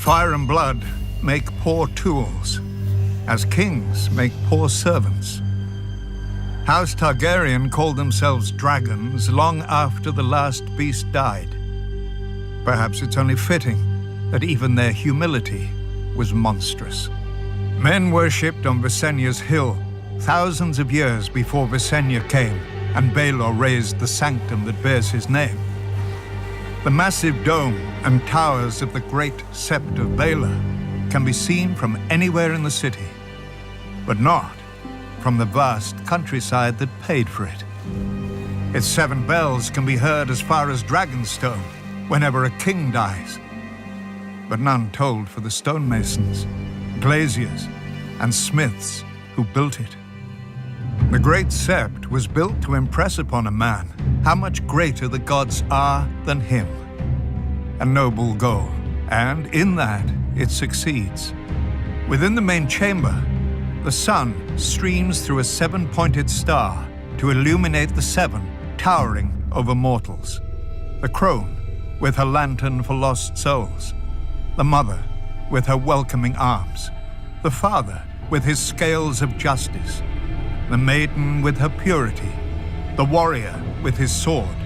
Fire and blood make poor tools, as kings make poor servants. House Targaryen called themselves dragons long after the last beast died. Perhaps it's only fitting that even their humility was monstrous. Men worshipped on Visenya's hill thousands of years before Visenya came and Baelor raised the sanctum that bears his name. The massive dome and towers of the Great Sept of Baelor can be seen from anywhere in the city, but not from the vast countryside that paid for it. Its 7 bells can be heard as far as Dragonstone whenever a king dies, but none tolled for the stonemasons, glaziers, and smiths who built it. The Great Sept was built to impress upon a man how much greater the gods are than him. A noble goal, and in that it succeeds. Within the main chamber, the sun streams through a 7-pointed star to illuminate the 7 towering over mortals. The crone with her lantern for lost souls, the mother with her welcoming arms, the father with his scales of justice, the maiden with her purity, the warrior with his sword,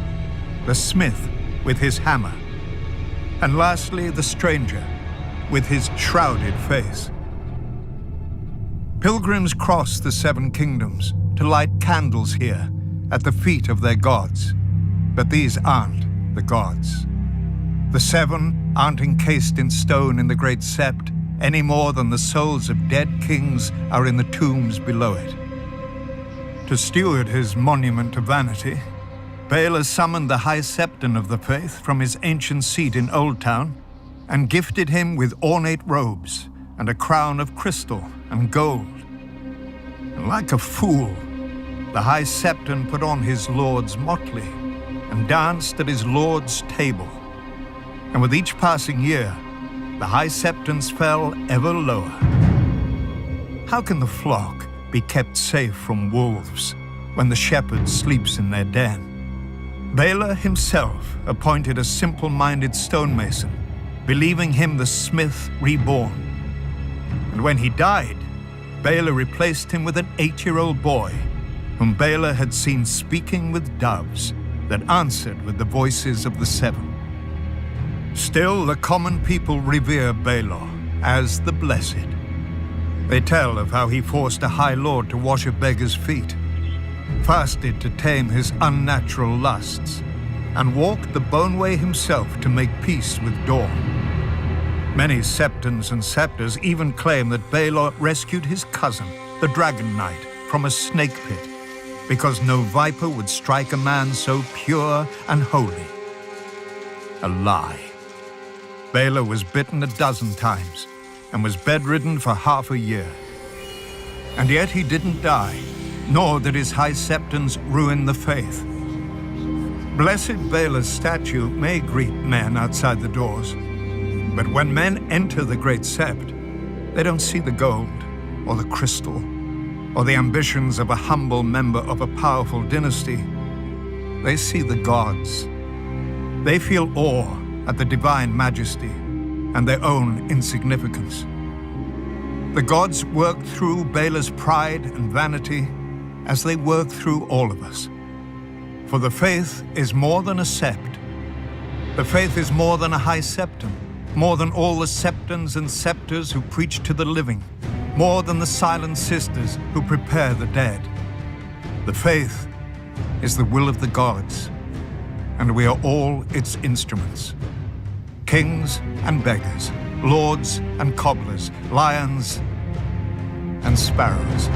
the smith with his hammer, and lastly the stranger with his shrouded face. Pilgrims cross the 7 kingdoms to light candles here at the feet of their gods, but these aren't the gods. The 7 aren't encased in stone in the Great Sept any more than the souls of dead kings are in the tombs below it. To steward his monument to vanity, Baelor summoned the High Septon of the Faith from his ancient seat in Old Town and gifted him with ornate robes and a crown of crystal and gold. And like a fool, the High Septon put on his lord's motley and danced at his lord's table. And with each passing year, the High Septons fell ever lower. How can the flock be kept safe from wolves when the shepherd sleeps in their den? Baelor himself appointed a simple-minded stonemason, believing him the smith reborn. And when he died, Baelor replaced him with an 8-year-old boy, whom Baelor had seen speaking with doves that answered with the voices of the 7. Still, the common people revere Baelor as the Blessed. They tell of how he forced a high lord to wash a beggar's feet, fasted to tame his unnatural lusts, and walked the bone way himself to make peace with dawn. Many septons and scepters even claim that Baelor rescued his cousin, the Dragon Knight, from a snake pit, because no viper would strike a man so pure and holy. A lie. Baelor was bitten 12 times and was bedridden for half a year. And yet he didn't die, nor did his High Septons ruin the faith. Blessed Baelor's statue may greet men outside the doors, but when men enter the Great Sept, they don't see the gold or the crystal or the ambitions of a humble member of a powerful dynasty. They see the gods. They feel awe at the divine majesty and their own insignificance. The gods work through Baelor's pride and vanity as they work through all of us. For the faith is more than a sept. The faith is more than a High Septon, more than all the septons and scepters who preach to the living, more than the silent sisters who prepare the dead. The faith is the will of the gods, and we are all its instruments. Kings and beggars, lords and cobblers, lions and sparrows.